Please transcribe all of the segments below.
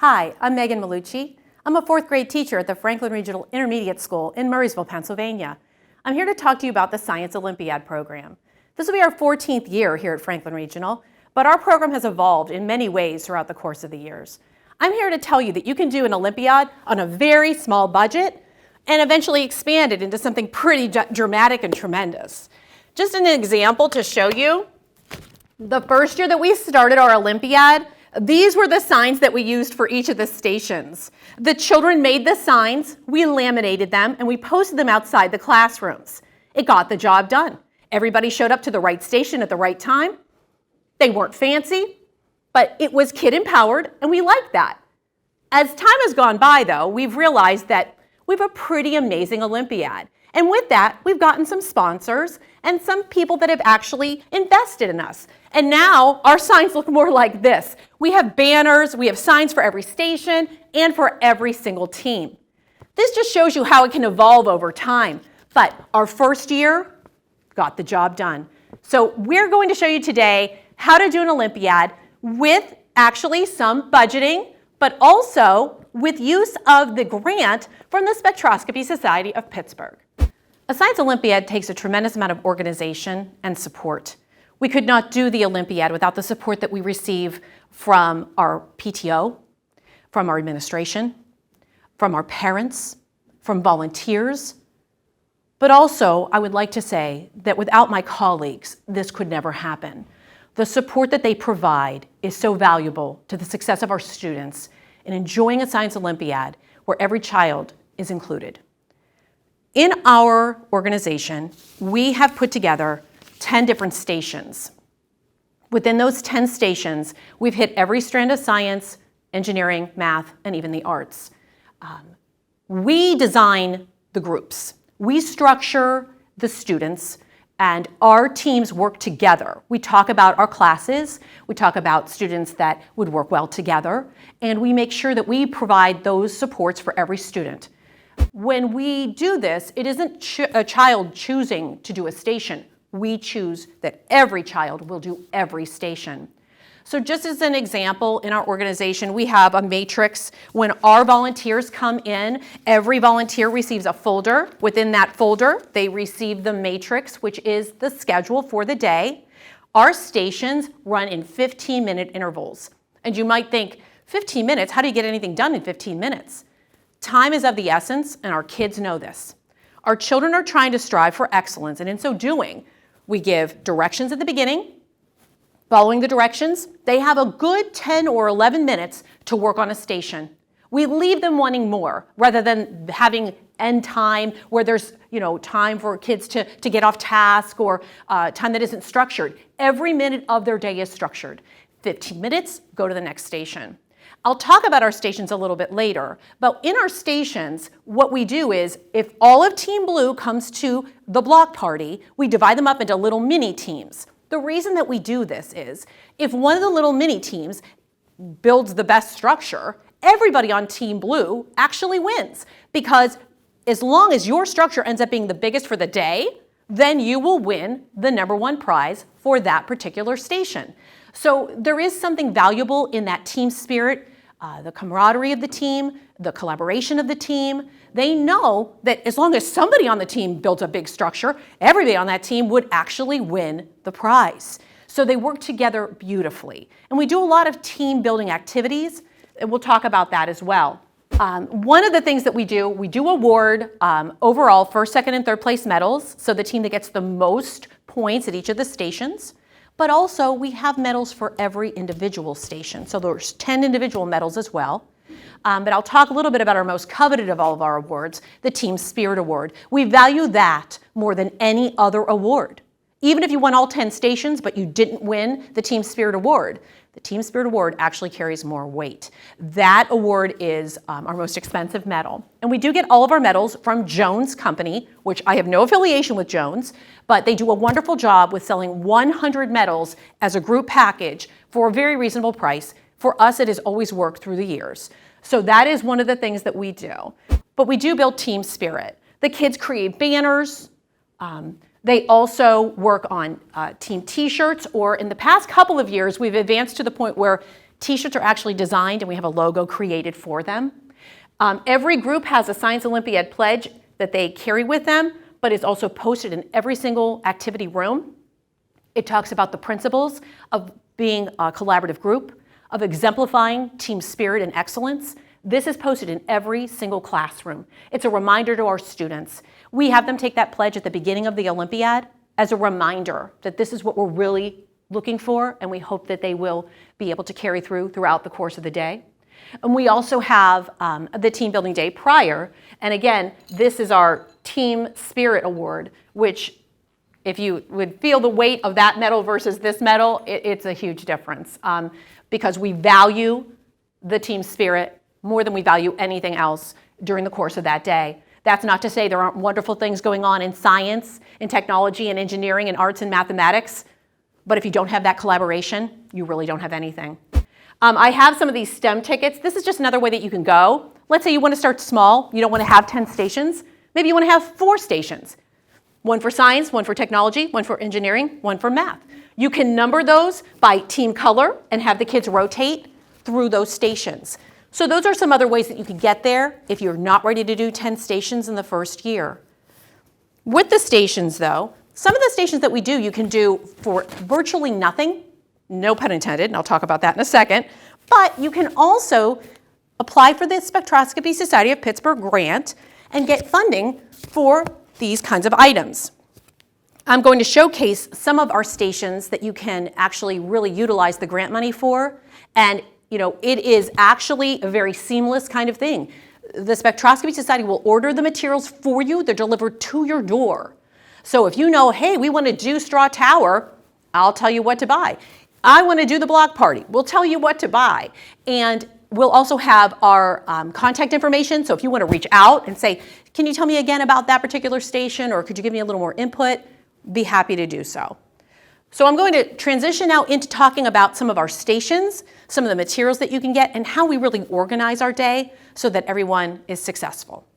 Hi, I'm Megan Malucci. I'm a fourth grade teacher at the Franklin Regional Intermediate School in Murraysville, Pennsylvania. I'm here to talk to you about the Science Olympiad program. This will be our 14th year here at Franklin Regional, but our program has evolved in many ways throughout the course of the years. I'm here to tell you that you can do an Olympiad on a very small budget and eventually expand it into something pretty dramatic and tremendous. Just an example to show you, the first year that we started our Olympiad, these were the signs that we used for each of the stations. The children made the signs, we laminated them, and we posted them outside the classrooms. It got the job done. Everybody showed up to the right station at the right time. They weren't fancy, but it was kid-empowered, and we liked that. As time has gone by, though, we've realized that we have a pretty amazing Olympiad. And with that, we've gotten some sponsors and some people that have actually invested in us. And now our signs look more like this. We have banners, we have signs for every station and for every single team. This just shows you how it can evolve over time. But our first year got the job done. So we're going to show you today how to do an Olympiad with actually some budgeting, but also with use of the grant from the Spectroscopy Society of Pittsburgh. A Science Olympiad takes a tremendous amount of organization and support. We could not do the Olympiad without the support that we receive from our PTO, from our administration, from our parents, from volunteers. But also, I would like to say that without my colleagues, this could never happen. The support that they provide is so valuable to the success of our students in enjoying a Science Olympiad where every child is included. In our organization, we have put together 10 different stations. Within those 10 stations, we've hit every strand of science, engineering, math, and even the arts. We design the groups. We structure the students, and our teams work together. We talk about our classes, we talk about students that would work well together, and we make sure that we provide those supports for every student. When we do this, it isn't a child choosing to do a station. We choose that every child will do every station. So just as an example, in our organization, we have a matrix. When our volunteers come in, every volunteer receives a folder. Within that folder, they receive the matrix, which is the schedule for the day. Our stations run in 15-minute intervals. And you might think, 15 minutes? How do you get anything done in 15 minutes? Time is of the essence, and our kids know this. Our children are trying to strive for excellence, and in so doing, we give directions at the beginning. Following the directions, they have a good 10 or 11 minutes to work on a station. We leave them wanting more, rather than having end time where there's time for kids to get off task or time that isn't structured. Every minute of their day is structured. 15 minutes, go to the next station. I'll talk about our stations a little bit later, but in our stations, what we do is if all of Team Blue comes to the block party, we divide them up into little mini teams. The reason that we do this is if one of the little mini teams builds the best structure, everybody on Team Blue actually wins, because as long as your structure ends up being the biggest for the day, then you will win the #1 prize for that particular station. So there is something valuable in that team spirit, the camaraderie of the team, the collaboration of the team. They know that as long as somebody on the team builds a big structure, everybody on that team would actually win the prize. So they work together beautifully. And we do a lot of team building activities, and we'll talk about that as well. One of the things that we do award overall first, second, and third place medals, so the team that gets the most points at each of the stations. But also, we have medals for every individual station. So there's 10 individual medals as well. But I'll talk a little bit about our most coveted of all of our awards, the Team Spirit Award. We value that more than any other award. Even if you won all 10 stations, but you didn't win the Team Spirit Award, the Team Spirit Award actually carries more weight. That award is our most expensive medal. And we do get all of our medals from Jones Company, which I have no affiliation with Jones, but they do a wonderful job with selling 100 medals as a group package for a very reasonable price. For us, it has always worked through the years. So that is one of the things that we do. But we do build team spirit. The kids create banners. They also work on team t-shirts, or in the past couple of years, we've advanced to the point where T-shirts are actually designed and we have a logo created for them. Every group has a Science Olympiad pledge that they carry with them, but it's also posted in every single activity room. It talks about the principles of being a collaborative group, of exemplifying team spirit and excellence. This is posted in every single classroom. It's a reminder to our students. We have them take that pledge at the beginning of the Olympiad as a reminder that this is what we're really looking for, and we hope that they will be able to carry throughout the course of the day. And we also have the team building day prior. And again, this is our Team Spirit Award, which if you would feel the weight of that medal versus this medal, it's a huge difference because we value the team spirit more than we value anything else during the course of that day. That's not to say there aren't wonderful things going on in science, in technology, and engineering, and arts and mathematics, but if you don't have that collaboration, you really don't have anything. I have some of these STEM tickets. This is just another way that you can go. Let's say you want to start small. You don't want to have 10 stations. Maybe you want to have 4 stations. One for science, one for technology, one for engineering, one for math. You can number those by team color and have the kids rotate through those stations. So those are some other ways that you can get there if you're not ready to do 10 stations in the first year. With the stations though, some of the stations that we do, you can do for virtually nothing, no pun intended, and I'll talk about that in a second, but you can also apply for the Spectroscopy Society of Pittsburgh grant and get funding for these kinds of items. I'm going to showcase some of our stations that you can actually really utilize the grant money for, and it is actually a very seamless kind of thing. The Spectroscopy Society will order the materials for you. They're delivered to your door. So if you know, hey, we want to do straw tower, I'll tell you what to buy. I want to do the block party, we'll tell you what to buy. And we'll also have our contact information. So if you want to reach out and say, can you tell me again about that particular station, or could you give me a little more input? Be happy to do so. So I'm going to transition now into talking about some of our stations, some of the materials that you can get, and how we really organize our day so that everyone is successful.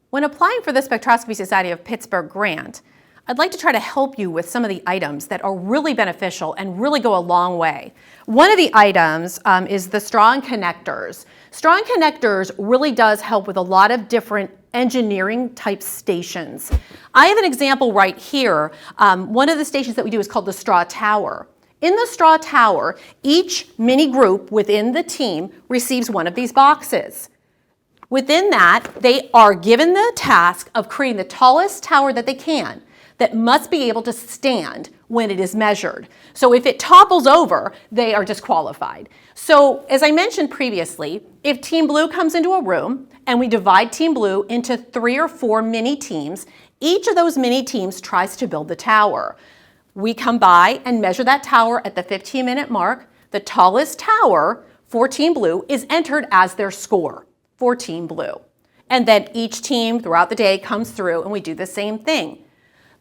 When applying for the Spectroscopy Society of Pittsburgh grant, I'd like to try to help you with some of the items that are really beneficial and really go a long way. One of the items is the straw and connectors. Straw and connectors really does help with a lot of different engineering type stations. I have an example right here. One of the stations that we do is called the straw tower. In the straw tower, each mini group within the team receives one of these boxes. Within that, they are given the task of creating the tallest tower that they can that must be able to stand when it is measured. So if it topples over, they are disqualified. So as I mentioned previously, if Team Blue comes into a room and we divide Team Blue into 3 or 4 mini teams, each of those mini teams tries to build the tower. We come by and measure that tower at the 15-minute mark. The tallest tower for Team Blue is entered as their score for Team Blue. And then each team throughout the day comes through and we do the same thing.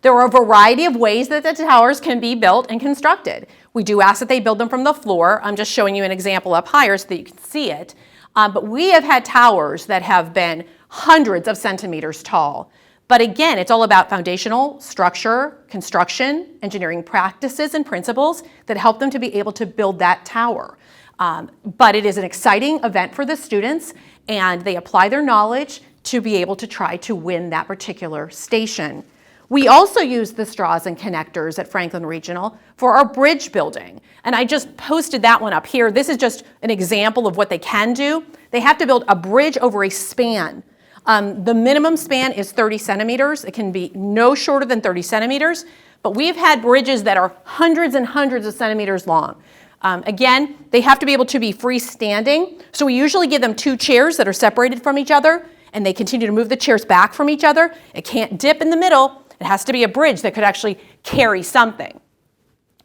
There are a variety of ways that the towers can be built and constructed. We do ask that they build them from the floor. I'm just showing you an example up higher so that you can see it. But we have had towers that have been hundreds of centimeters tall. But again, it's all about foundational structure, construction, engineering practices and principles that help them to be able to build that tower. But it is an exciting event for the students, and they apply their knowledge to be able to try to win that particular station. We also use the straws and connectors at Franklin Regional for our bridge building. And I just posted that one up here. This is just an example of what they can do. They have to build a bridge over a span. The minimum span is 30 centimeters. It can be no shorter than 30 centimeters. But we've had bridges that are hundreds and hundreds of centimeters long. Again, they have to be able to be freestanding. So we usually give them 2 chairs that are separated from each other, and they continue to move the chairs back from each other. It can't dip in the middle. It has to be a bridge that could actually carry something.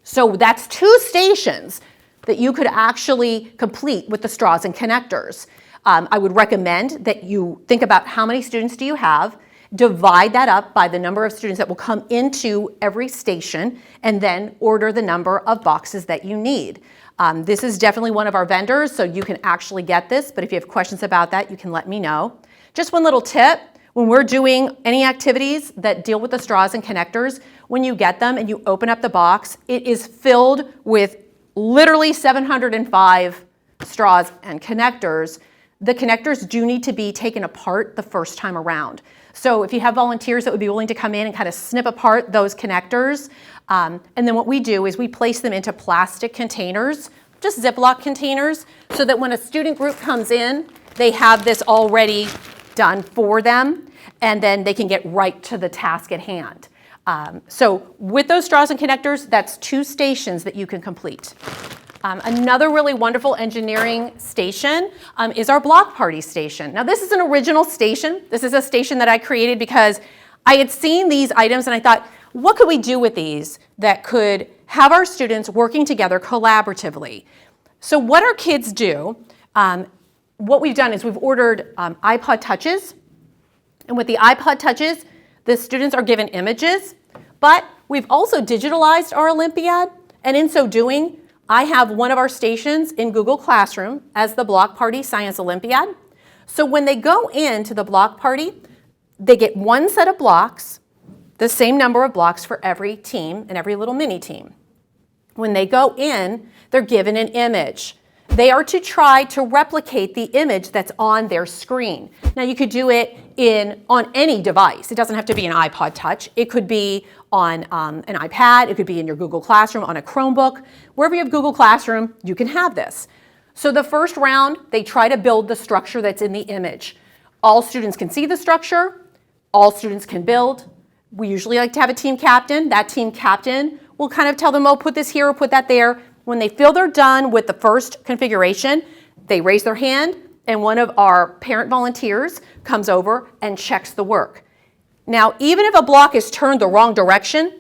So that's 2 stations that you could actually complete with the straws and connectors. I would recommend that you think about how many students do you have, divide that up by the number of students that will come into every station, and then order the number of boxes that you need. This is definitely one of our vendors, so you can actually get this, but if you have questions about that, you can let me know. Just one little tip. When we're doing any activities that deal with the straws and connectors, when you get them and you open up the box, it is filled with literally 705 straws and connectors, the connectors do need to be taken apart the first time around. So if you have volunteers that would be willing to come in and kind of snip apart those connectors, and then what we do is we place them into plastic containers, just Ziploc containers, so that when a student group comes in, they have this already done for them, and then they can get right to the task at hand. So with those straws and connectors, that's 2 stations that you can complete. Another really wonderful engineering station is our block party station. Now this is an original station. This is a station that I created because I had seen these items and I thought, what could we do with these that could have our students working together collaboratively? So what our kids do, what we've done is we've ordered iPod Touches. And with the iPod Touches, the students are given images, but we've also digitalized our Olympiad. And in so doing, I have one of our stations in Google Classroom as the Block Party Science Olympiad. So when they go into the block party, they get 1 set of blocks, the same number of blocks for every team and every little mini team. When they go in, they're given an image. They are to try to replicate the image that's on their screen. Now you could do it on any device. It doesn't have to be an iPod Touch. It could be on an iPad. It could be in your Google Classroom, on a Chromebook. Wherever you have Google Classroom, you can have this. So the first round, they try to build the structure that's in the image. All students can see the structure. All students can build. We usually like to have a team captain. That team captain will kind of tell them, oh, put this here or put that there. When they feel they're done with the first configuration, they raise their hand and one of our parent volunteers comes over and checks the work. Now, even if a block is turned the wrong direction,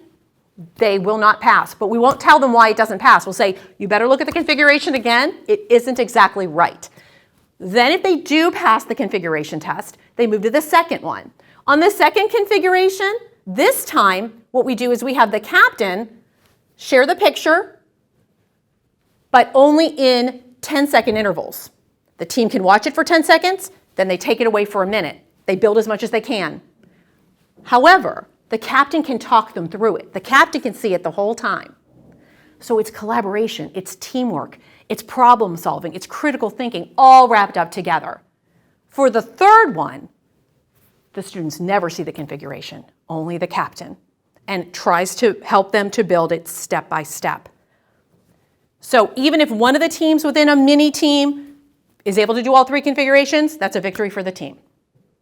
they will not pass, but we won't tell them why it doesn't pass. We'll say, you better look at the configuration again. It isn't exactly right. Then if they do pass the configuration test, they move to the second one. On the second configuration, this time, what we do is we have the captain share the picture, but only in 10-second intervals. The team can watch it for 10 seconds, then they take it away for a minute. They build as much as they can. However, the captain can talk them through it. The captain can see it the whole time. So it's collaboration, it's teamwork, it's problem solving, it's critical thinking, all wrapped up together. For the third one, the students never see the configuration, only the captain, and tries to help them to build it step by step. So even if one of the teams within a mini team is able to do all 3 configurations, that's a victory for the team.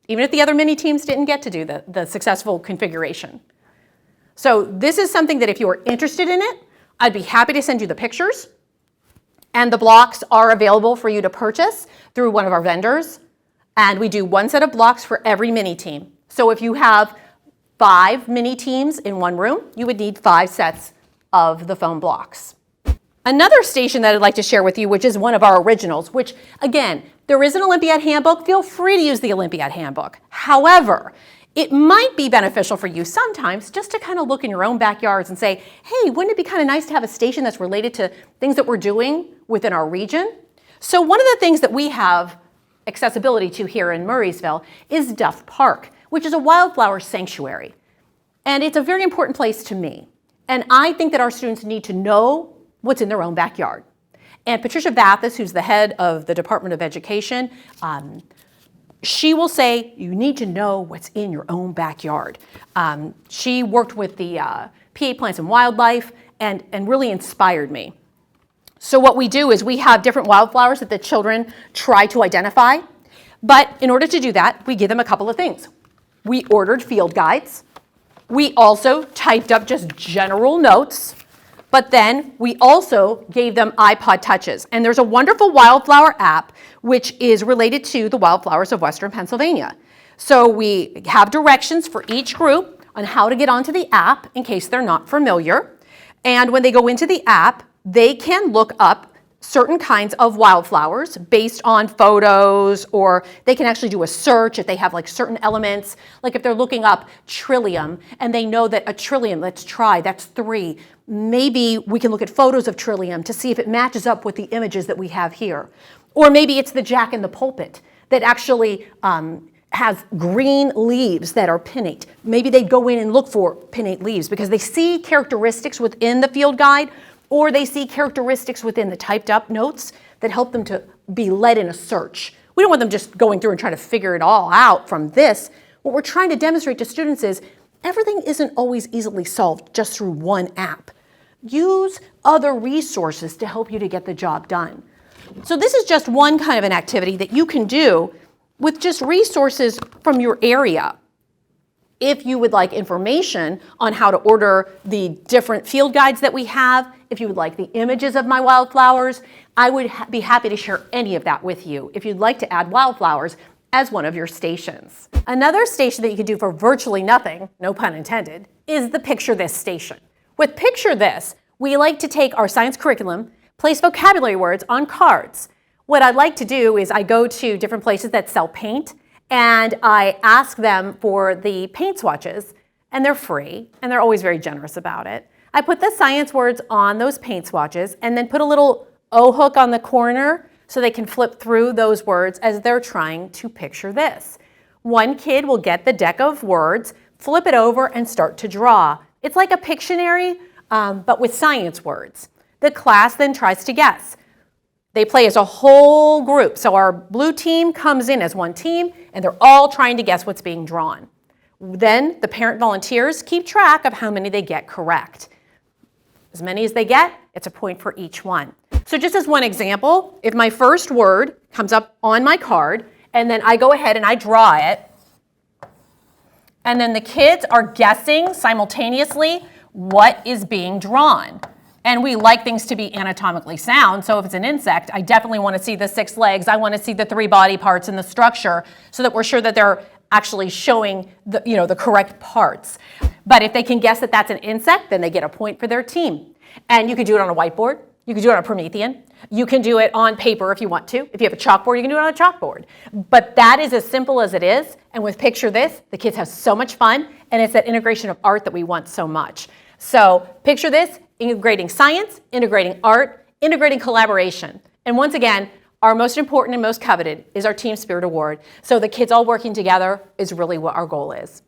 Even if the other mini teams didn't get to do the successful configuration. So this is something that if you are interested in it, I'd be happy to send you the pictures. And the blocks are available for you to purchase through one of our vendors. And we do 1 set of blocks for every mini team. So if you have 5 mini teams in one room, you would need 5 sets of the foam blocks. Another station that I'd like to share with you, which is one of our originals, which again, there is an Olympiad handbook. Feel free to use the Olympiad handbook. However, it might be beneficial for you sometimes just to kind of look in your own backyards and say, hey, wouldn't it be kind of nice to have a station that's related to things that we're doing within our region? So one of the things that we have accessibility to here in Murraysville is Duff Park, which is a wildflower sanctuary. And it's a very important place to me. And I think that our students need to know what's in their own backyard. And Patricia Vathis, who's the head of the Department of Education, she will say, you need to know what's in your own backyard. She worked with the PA Plants and Wildlife and really inspired me. So what we do is we have different wildflowers that the children try to identify. But in order to do that, we give them a couple of things. We ordered field guides. We also typed up just general notes. But then we also gave them iPod Touches. And there's a wonderful wildflower app which is related to the wildflowers of Western Pennsylvania. So we have directions for each group on how to get onto the app in case they're not familiar. And when they go into the app, they can look up certain kinds of wildflowers based on photos, or they can actually do a search if they have like certain elements. Like if they're looking up trillium and they know that a trillium, let's try, that's 3. Maybe we can look at photos of trillium to see if it matches up with the images that we have here. Or maybe it's the jack in the pulpit that actually has green leaves that are pinnate. Maybe they go in and look for pinnate leaves because they see characteristics within the field guide or they see characteristics within the typed up notes that help them to be led in a search. We don't want them just going through and trying to figure it all out from this. What we're trying to demonstrate to students is everything isn't always easily solved just through one app. Use other resources to help you to get the job done. So this is just one kind of an activity that you can do with just resources from your area. If you would like information on how to order the different field guides that we have, if you would like the images of my wildflowers, I would be happy to share any of that with you if you'd like to add wildflowers as one of your stations. Another station that you can do for virtually nothing, no pun intended, is the Picture This station. With Picture This, we like to take our science curriculum, place vocabulary words on cards. What I'd like to do is I go to different places that sell paint, and I ask them for the paint swatches, and they're free, and they're always very generous about it. I put the science words on those paint swatches and then put a little O-hook on the corner so they can flip through those words as they're trying to picture this. One kid will get the deck of words, flip it over, and start to draw. It's like a Pictionary, but with science words. The class then tries to guess. They play as a whole group. So our blue team comes in as one team, and they're all trying to guess what's being drawn. Then the parent volunteers keep track of how many they get correct. As many as they get, it's a point for each one. So just as one example, if my first word comes up on my card, and then I go ahead and I draw it, and then the kids are guessing simultaneously what is being drawn. And we like things to be anatomically sound, so if it's an insect, I definitely want to see the 6 legs, I want to see the 3 body parts and the structure so that we're sure that they're actually showing the correct parts. But if they can guess that that's an insect, then they get a point for their team. And you could do it on a whiteboard, you could do it on a Promethean, you can do it on paper if you want to. If you have a chalkboard, you can do it on a chalkboard. But that is as simple as it is, and with Picture This, the kids have so much fun, and it's that integration of art that we want so much. So Picture This, integrating science, integrating art, integrating collaboration. And once again, our most important and most coveted is our Team Spirit Award. So the kids all working together is really what our goal is.